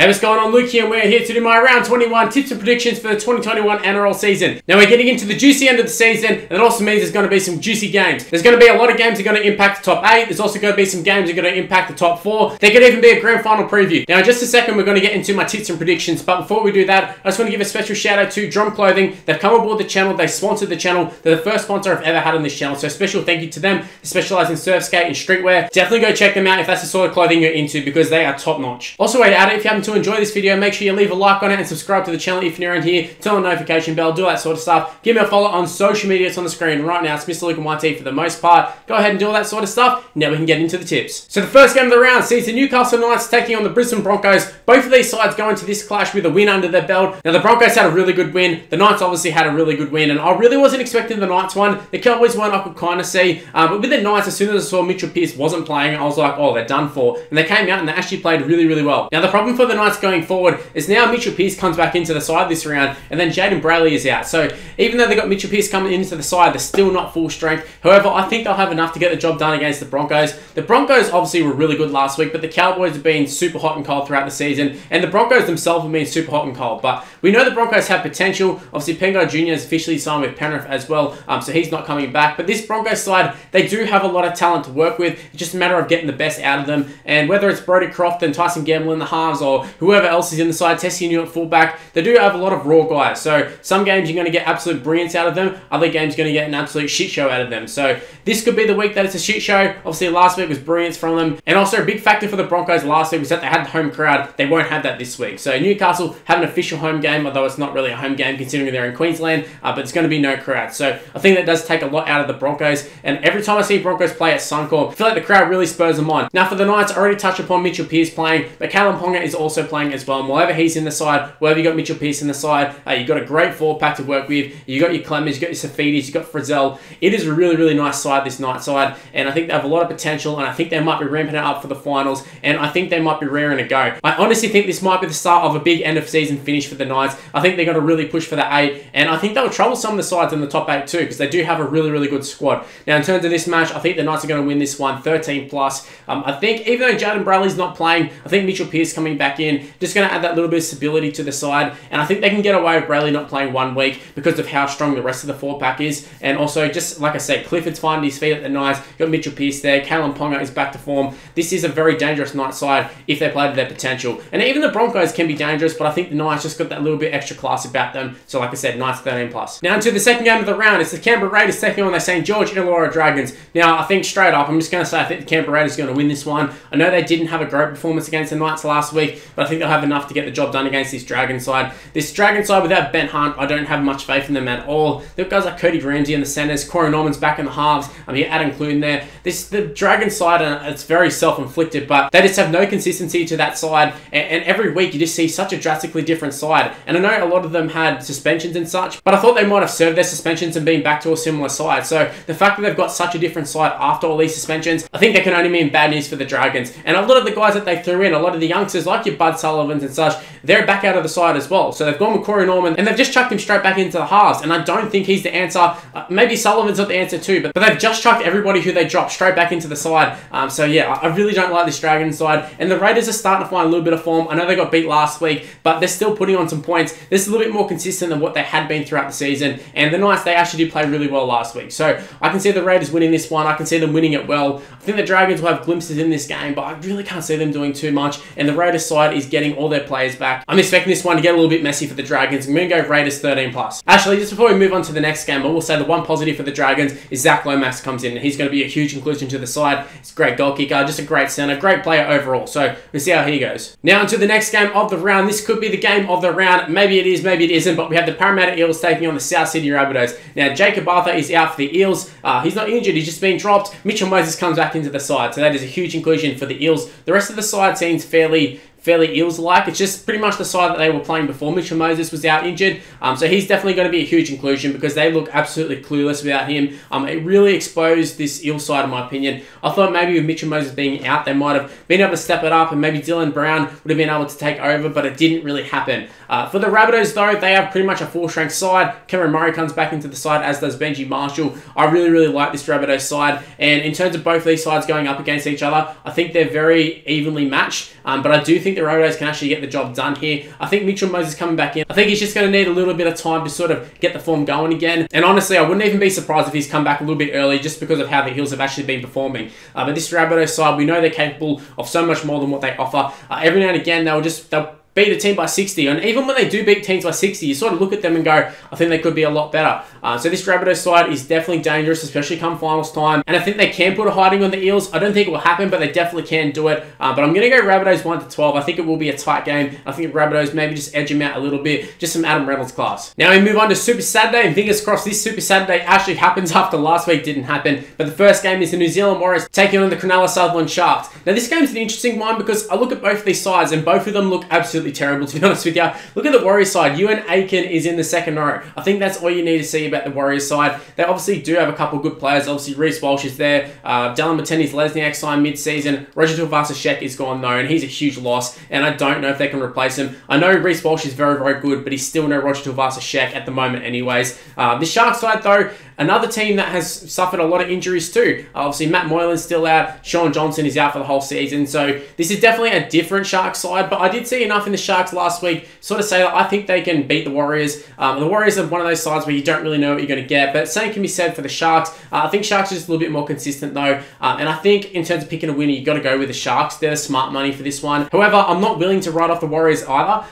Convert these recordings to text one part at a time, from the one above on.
Hey, what's going on? Luke here, and we're here to do my round 21 tips and predictions for the 2021 NRL season. Now, we're getting into the juicy end of the season, and it also means there's going to be some juicy games. There's going to be a lot of games that are going to impact the top 8. There's also going to be some games that are going to impact the top 4. There could even be a grand final preview. Now, in just a second, we're going to get into my tips and predictions, but before we do that, I just want to give a special shout out to Drum Clothing. They've come aboard the channel, they sponsored the channel. They're the first sponsor I've ever had on this channel, so a special thank you to them. They specialize in surf, skate, and streetwear. Definitely go check them out if that's the sort of clothing you're into, because they are top notch. Also, while you're at it, if you happen to enjoy this video, make sure you leave a like on it and subscribe to the channel if you're new around here. Turn on the notification bell, do that sort of stuff. Give me a follow on social media. It's on the screen right now. It's Mr. Luke and YT for the most part. Go ahead and do all that sort of stuff. Now we can get into the tips. So the first game of the round sees the Newcastle Knights taking on the Brisbane Broncos. Both of these sides go into this clash with a win under their belt. Now the Broncos had a really good win. The Knights obviously had a really good win, and I really wasn't expecting the Knights one. The Cowboys one I could kind of see, but with the Knights, as soon as I saw Mitchell Pearce wasn't playing, I was like, oh, they're done for. And they came out and they actually played really, really well. Now the problem for the Knights going forward is now Mitchell Pearce comes back into the side this round, and then Jaden Brayley is out. So even though they got Mitchell Pearce coming into the side, they're still not full strength. However, I think they'll have enough to get the job done against the Broncos. The Broncos obviously were really good last week, but the Cowboys have been super hot and cold throughout the season, and the Broncos themselves have been super hot and cold. But we know the Broncos have potential. Obviously, Pengo Jr. has officially signed with Penrith as well, so he's not coming back. But this Broncos side, they do have a lot of talent to work with. It's just a matter of getting the best out of them. And whether it's Brodie Croft and Tyson Gamble in the halves, or whoever else is in the side, Tessie New at fullback, they do have a lot of raw guys. So some games you're going to get absolute brilliance out of them. Other games you're going to get an absolute shit show out of them. So this could be the week that it's a shit show. Obviously, last week was brilliance from them. And also a big factor for the Broncos last week was that they had the home crowd. They won't have that this week. So Newcastle have an official home game, although it's not really a home game considering they're in Queensland, but it's going to be no crowd. So I think that does take a lot out of the Broncos. And every time I see Broncos play at Suncorp, I feel like the crowd really spurs them on. Now for the Knights, I already touched upon Mitchell Pearce playing, but Callum Ponga is also playing as well. And wherever he's in the side, wherever you got Mitchell Pearce in the side, you've got a great forward pack to work with. You got your Clemens, you got your Safidis, you got Frizzell. It is a really, really nice side, this Knight side, and I think they have a lot of potential, and I think they might be ramping it up for the finals, and I think they might be raring to go. I honestly think this might be the start of a big end of season finish for the Knights. I think they're going to really push for the 8, and I think they'll trouble some of the sides in the top 8 too, because they do have a really, really good squad. Now in terms of this match, I think the Knights are going to win this one, 13 plus. I think even though Jaden Brayley's not playing, I think Mitchell Pearce coming back in, just going to add that little bit of stability to the side, and I think they can get away with Brayley not playing 1 week because of how strong the rest of the 4-pack is. And also, just like I said, Clifford's finding his feet at the Knights. You've got Mitchell Pearce there. Callum Ponga is back to form. This is a very dangerous Knights side if they play to their potential. And even the Broncos can be dangerous, but I think the Knights just got that little bit extra class about them. So like I said, Knights 13 plus. Now into the second game of the round, it's the Canberra Raiders taking on the St. George Illawarra Dragons. Now I think straight up, I'm just going to say I think the Canberra Raiders are going to win this one. I know they didn't have a great performance against the Knights last week, but I think they'll have enough to get the job done against this Dragon side. This Dragon side without Ben Hunt, I don't have much faith in them at all. They've got guys like Cody Ramsey in the centres, Corey Norman's back in the halves. You add Clune there. The Dragon side, it's very self-inflicted, but they just have no consistency to that side, and every week you just see such a drastically different side. And I know a lot of them had suspensions and such, but I thought they might have served their suspensions and been back to a similar side. So the fact that they've got such a different side after all these suspensions, I think that can only mean bad news for the Dragons. And a lot of the guys that they threw in, a lot of the youngsters like your Bud Sullivans and such, they're back out of the side as well. So they've gone with Corey Norman, and they've just chucked him straight back into the halves, and I don't think he's the answer. Maybe Sullivan's not the answer too, but they've just chucked everybody who they dropped straight back into the side. So yeah, I really don't like this Dragon side, and the Raiders are starting to find a little bit of form. I know they got beat last week, but they're still putting on some points. This is a little bit more consistent than what they had been throughout the season, and the Knights, they actually did play really well last week. So I can see the Raiders winning this one. I can see them winning it well. I think the Dragons will have glimpses in this game, but I really can't see them doing too much, and the Raiders side is getting all their players back. I'm expecting this one to get a little bit messy for the Dragons. I'm going to go Raiders 13 plus. Actually, just before we move on to the next game, I will say the one positive for the Dragons is Zach Lomax comes in, and he's going to be a huge inclusion to the side. He's a great goal kicker, just a great centre, great player overall. So we'll see how he goes. Now into the next game of the round. This could be the game of the round. Maybe it is, maybe it isn't, but we have the Parramatta Eels taking on the South Sydney Rabbitohs. Now Jacob Arthur is out for the Eels. He's not injured, he's just been dropped. Mitchell Moses comes back into the side, so that is a huge inclusion for the Eels. The rest of the side seems fairly Eels-like. It's just pretty much the side that they were playing before Mitchell Moses was out injured. So he's definitely going to be a huge inclusion because they look absolutely clueless without him. It really exposed this Eels side, in my opinion. I thought maybe with Mitchell Moses being out, they might have been able to step it up, and maybe Dylan Brown would have been able to take over, but it didn't really happen. For the Rabbitohs, though, they have pretty much a full-strength side. Cameron Murray comes back into the side, as does Benji Marshall. I really, really like this Rabbitohs side, and in terms of both these sides going up against each other, I think they're very evenly matched. but I do think the Rabbitohs can actually get the job done here. I think Mitchell Moses coming back in. I think he's just going to need a little bit of time to sort of get the form going again. And honestly, I wouldn't even be surprised if he's come back a little bit early just because of how the Eels have actually been performing. But this Rabbitohs side, we know they're capable of so much more than what they offer. Every now and again, they'll beat a team by 60, and even when they do beat teams by 60, you sort of look at them and go, I think they could be a lot better. So this Rabbitohs side is definitely dangerous, especially come finals time, and I think they can put a hiding on the Eels. I don't think it will happen, but they definitely can do it. But I'm going to go Rabbitohs 1-12. I think it will be a tight game. I think Rabbitohs maybe just edge them out a little bit, just some Adam Reynolds class. Now we move on to Super Saturday, and fingers crossed this Super Saturday actually happens after last week didn't happen. But the first game is the New Zealand Warriors taking on the Cronulla-Sutherland Sharks. Now this game is an interesting one because I look at both of these sides, and both of them look absolutely terrible, to be honest with you. Look at the Warriors side. Ewan Aiken is in the second row. I think that's all you need to see about the Warriors side. They obviously do have a couple of good players. Obviously, Reece Walsh is there. Dylan Matenni's Lesniak signed mid-season. Roger Tuivasa-Sheck is gone though, and he's a huge loss, and I don't know if they can replace him. I know Reece Walsh is very, very good, but he's still no Roger Tuivasa-Sheck at the moment anyways. The Sharks side though, another team that has suffered a lot of injuries too. Obviously, Matt Moylan's still out. Sean Johnson is out for the whole season, so this is definitely a different Sharks side, but I did see enough in the Sharks last week sort of say that I think they can beat the Warriors. The Warriors are one of those sides where you don't really know what you're going to get, but same can be said for the Sharks. I think Sharks are just a little bit more consistent though, and I think in terms of picking a winner, you've got to go with the Sharks. They're the smart money for this one. However, I'm not willing to write off the Warriors either.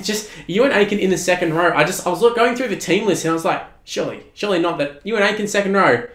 Just Ewan Aiken in the second row. I was going through the team list and I was like, surely not that Ewan Aiken second row.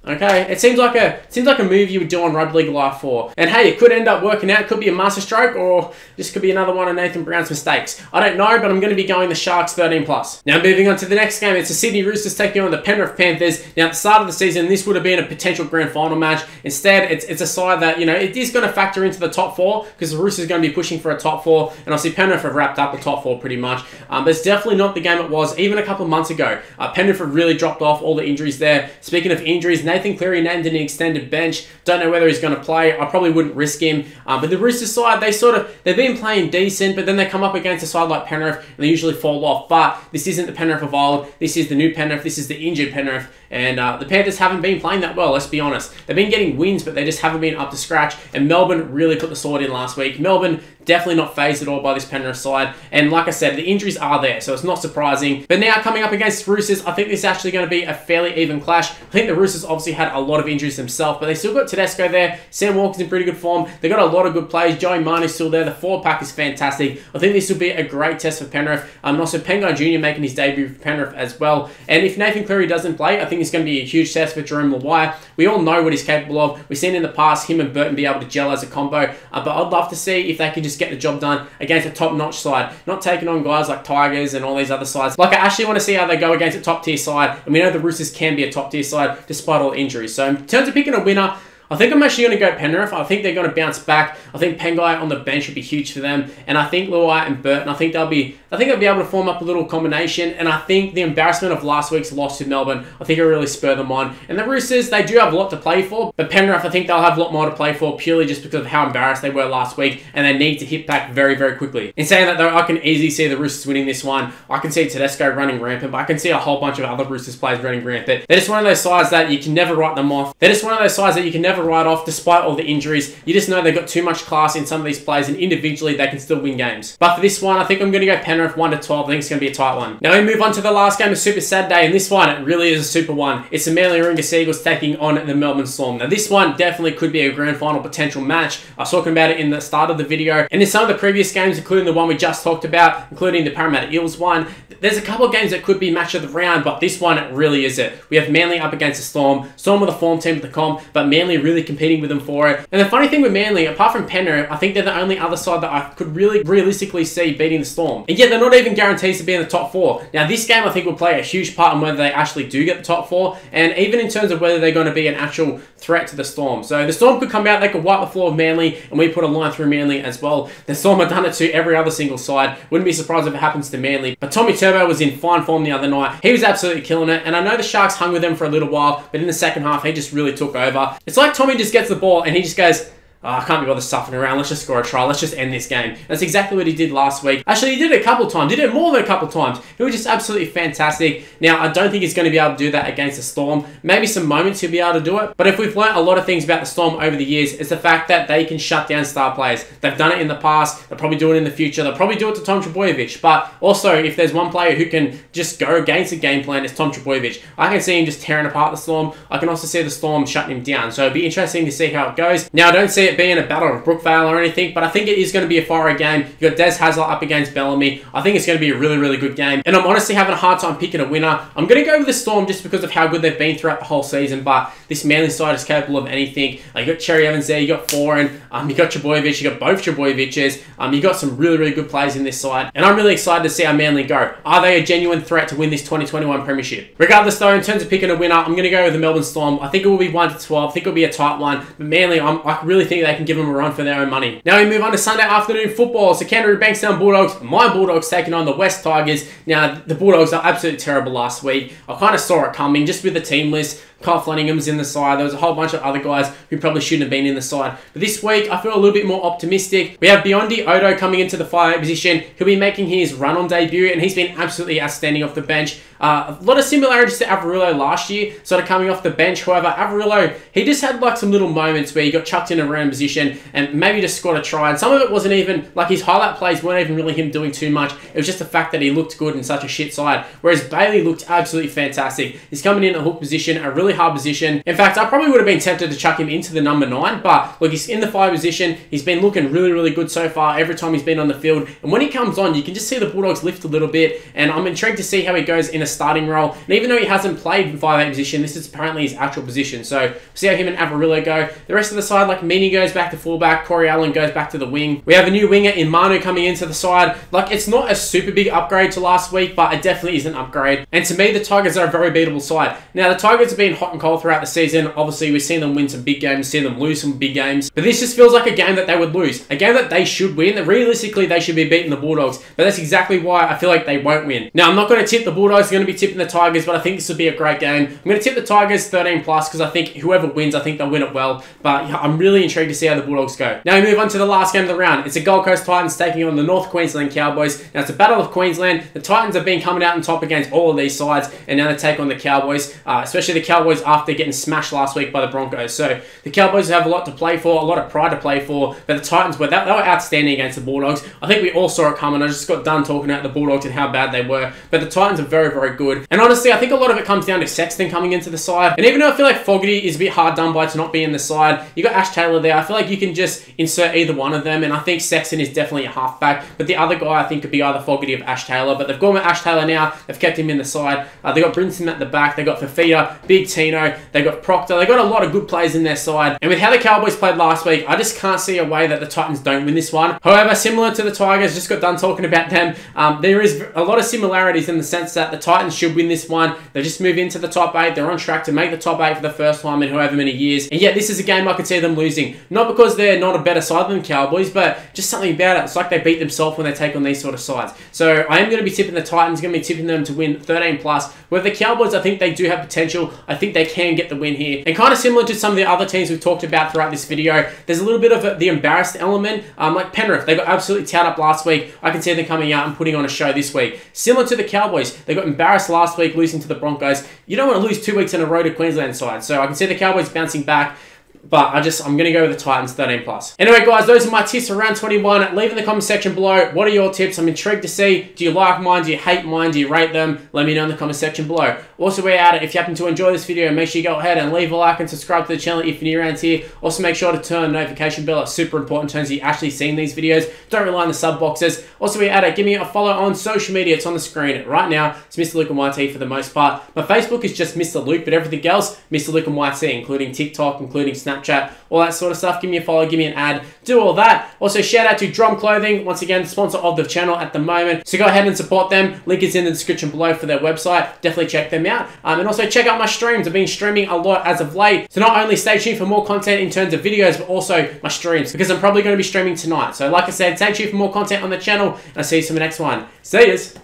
Okay, it seems like a move you would do on Rugby League Live 4. And hey, it could end up working out. It could be a masterstroke, or this could be another one of Nathan Brown's mistakes. I don't know, but I'm going to be going the Sharks 13+. Now moving on to the next game, it's the Sydney Roosters taking on the Penrith Panthers. Now at the start of the season, this would have been a potential grand final match. Instead, it's a side that, it is going to factor into the top 4, because the Roosters are going to be pushing for a top 4, and obviously Penrith have wrapped up the top 4 pretty much. But it's definitely not the game it was even a couple of months ago. Penrith have really dropped off, all the injuries there. Speaking of injuries, Nathan Cleary named an extended bench. Don't know whether he's going to play. I probably wouldn't risk him. But the Roosters side, they've been playing decent, but then they come up against a side like Penrith and they usually fall off. But this isn't the Penrith of old. This is the new Penrith. This is the injured Penrith. And the Panthers haven't been playing that well, let's be honest. They've been getting wins, but they just haven't been up to scratch. And Melbourne really put the sword in last week. Melbourne definitely not phased at all by this Penrith side. And like I said, the injuries are there, so it's not surprising. But now coming up against Roosters, I think this is actually going to be a fairly even clash. I think the Roosters obviously had a lot of injuries themselves, but they still got Tedesco there. Sam Walker's in pretty good form. They got a lot of good players. Joey Manu's still there. The forward pack is fantastic. I think this will be a great test for Penrith. And also Pengai Jr. making his debut for Penrith as well. And if Nathan Cleary doesn't play, I think it's going to be a huge test for Jerome Luai. We all know what he's capable of. We've seen in the past him and Burton be able to gel as a combo. But I'd love to see if they can just get the job done against a top-notch side, not taking on guys like Tigers and all these other sides. Like, I actually want to see how they go against a top-tier side, and we know the Roosters can be a top-tier side despite all injuries. So in terms of picking a winner, I think I'm actually going to go Penrith. I think they're going to bounce back. I think Pengai on the bench would be huge for them. And I think Luai and Burton, I think they'll be able to form up a little combination. And I think the embarrassment of last week's loss to Melbourne, I think it'll really spur them on. And the Roosters, they do have a lot to play for. But Penrith, I think they'll have a lot more to play for purely just because of how embarrassed they were last week. And they need to hit back very, very quickly. In saying that though, I can easily see the Roosters winning this one. I can see Tedesco running rampant, but I can see a whole bunch of other Roosters players running rampant. They're just one of those sides that you can never write them off. They're just one of those sides that you can never write off despite all the injuries. You just know they've got too much class in some of these players, and individually they can still win games. But for this one, I think I'm going to go Penrith 1-12. I think it's going to be a tight one. Now we move on to the last game of Super Saturday, and this one, it really is a super one. It's the Manly-Warringah Seagulls taking on the Melbourne Storm. Now this one definitely could be a grand final potential match. I was talking about it in the start of the video, and in some of the previous games, including the one we just talked about, including the Parramatta Eels one, there's a couple of games that could be match of the round, but this one, it really is it. We have Manly up against the Storm. Storm with a form team at the comp, but Manly really competing with them for it. And the funny thing with Manly, apart from Penrith, I think they're the only other side that I could really realistically see beating the Storm. And yet they're not even guaranteed to be in the top 4. Now this game I think will play a huge part in whether they actually do get the top 4, and even in terms of whether they're going to be an actual threat to the Storm. So the Storm could come out, they could wipe the floor of Manly, and we put a line through Manly as well. The Storm have done it to every other single side. Wouldn't be surprised if it happens to Manly. But Tommy Turbo was in fine form the other night. He was absolutely killing it, and I know the Sharks hung with them for a little while, but in the second half, he just really took over. It's like Tommy just gets the ball, and he just goes, oh, I can't be bothered stuffing around, let's just score a try, let's just end this game. That's exactly what he did last week. Actually, he did it a couple times, he did it more than a couple times. He was just absolutely fantastic. Now, I don't think he's going to be able to do that against the Storm. Maybe some moments he'll be able to do it, but if we've learned a lot of things about the Storm over the years, it's the fact that they can shut down star players. They've done it in the past, they'll probably do it in the future, they'll probably do it to Tom Trbojevic, but also, if there's one player who can just go against the game plan, it's Tom Trbojevic. I can see him just tearing apart the Storm. I can also see the Storm shutting him down, so it'll be interesting to see how it goes. Now, I don't see it being a battle of Brookvale or anything, but I think it is going to be a fiery game. You've got Des Hasler up against Bellamy. I think it's going to be a really, really good game, and I'm honestly having a hard time picking a winner. I'm going to go with the Storm just because of how good they've been throughout the whole season, but this Manly side is capable of anything. You got Cherry Evans there, you got Foran, you got Trbojevic, you got both Trbojeviches, you got some really, really good players in this side, and I'm really excited to see how Manly go. Are they a genuine threat to win this 2021 Premiership? Regardless though, in terms of picking a winner, I'm going to go with the Melbourne Storm. I think it will be 1-12. I think it will be a tight one, but Manly, I really think they can give them a run for their own money. Now we move on to Sunday afternoon football. So Canterbury-Bankstown Bulldogs, my Bulldogs taking on the West Tigers. Now the Bulldogs are absolutely terrible last week. I kind of saw it coming just with the team list. Kyle Flanningham's in the side. There was a whole bunch of other guys who probably shouldn't have been in the side. But this week, I feel a little bit more optimistic. We have Biondi Odo coming into the 5'8" position. He'll be making his run-on debut, and he's been absolutely outstanding off the bench. A lot of similarities to Averillo last year, sort of coming off the bench. However, Averillo, he just had like some little moments where he got chucked in a random position and maybe just scored a try. And some of it wasn't even, like his highlight plays weren't even really him doing too much. It was just the fact that he looked good in such a shit side. Whereas Bailey looked absolutely fantastic. He's coming in a hook position, a really hard position. In fact, I probably would have been tempted to chuck him into the number 9, but look, he's in the 5 position. He's been looking really, really good so far every time he's been on the field. And when he comes on, you can just see the Bulldogs lift a little bit. And I'm intrigued to see how he goes in a starting role. And even though he hasn't played in 5'8" position, this is apparently his actual position. So see how him and Averillo go. The rest of the side, like Meany goes back to fullback, Corey Allen goes back to the wing. We have a new winger in Manu coming into the side. Like, it's not a super big upgrade to last week, but it definitely is an upgrade. And to me, the Tigers are a very beatable side. Now, the Tigers have been hot and cold throughout the season. Obviously, we've seen them win some big games, seen them lose some big games. But this just feels like a game that they would lose. A game that they should win. Realistically, they should be beating the Bulldogs. But that's exactly why I feel like they won't win. Now, I'm not going to tip the Bulldogs. I'm going to be tipping the Tigers, but I think this will be a great game. I'm going to tip the Tigers 13+ because I think whoever wins, I think they'll win it well. But I'm really intrigued to see how the Bulldogs go. Now we move on to the last game of the round. It's the Gold Coast Titans taking on the North Queensland Cowboys. Now it's a battle of Queensland. The Titans have been coming out on top against all of these sides, and now they take on the Cowboys, especially the Cowboys after getting smashed last week by the Broncos. So the Cowboys have a lot to play for, a lot of pride to play for, but the Titans were, they were outstanding against the Bulldogs. I think we all saw it coming. I just got done talking about the Bulldogs and how bad they were, but the Titans are very, very good. And honestly, I think a lot of it comes down to Sexton coming into the side. And even though I feel like Fogarty is a bit hard done by to not be in the side, you got Ash Taylor there. I feel like you can just insert either one of them, and I think Sexton is definitely a halfback, but the other guy I think could be either Fogarty or Ash Taylor, but they've gone with Ash Taylor now. They've kept him in the side. They got Brinson at the back. They got Fafita, Big Tino. They got Proctor. They got a lot of good players in their side. And with how the Cowboys played last week, I just can't see a way that the Titans don't win this one. However, similar to the Tigers, just got done talking about them, there is a lot of similarities in the sense that the Titans should win this one. They just move into the top 8. They're on track to make the top 8 for the first time in however many years. And yet this is a game I could see them losing. Not because they're not a better side than the Cowboys, but just something about it. It's like they beat themselves when they take on these sort of sides. So I am going to be tipping the Titans, going to be tipping them to win 13+. With the Cowboys, I think they do have potential. I think they can get the win here. And kind of similar to some of the other teams we've talked about throughout this video, there's a little bit of the embarrassed element. Like Penrith, they got absolutely towed up last week. I can see them coming out and putting on a show this week. Similar to the Cowboys, they got embarrassed last week, losing to the Broncos. You don't want to lose 2 weeks in a row to Queensland side. So I can see the Cowboys bouncing back. But I'm going to go with the Titans 13+. Anyway, guys, those are my tips for round 21. Leave in the comment section below. What are your tips? I'm intrigued to see. Do you like mine? Do you hate mine? Do you rate them? Let me know in the comment section below. Also, we're at it. If you happen to enjoy this video, make sure you go ahead and leave a like and subscribe to the channel if you're new around here. Also, make sure to turn the notification bell. It's super important in terms of you actually seeing these videos. Don't rely on the sub boxes. Also, we're at it. Give me a follow on social media. It's on the screen right now. It's Mr. Luke and YT for the most part. My Facebook is just Mr. Luke, but everything else, Mr. Luke and YT, including TikTok, including Snapchat, all that sort of stuff. Give me a follow, give me an ad, do all that. Also, shout out to Drum Clothing, once again, sponsor of the channel at the moment. So go ahead and support them. Link is in the description below for their website. Definitely check them out. And also check out my streams. I've been streaming a lot as of late. So not only stay tuned for more content in terms of videos, but also my streams, because I'm probably going to be streaming tonight. So like I said, stay tuned for more content on the channel, and I'll see you in the next one. See yous.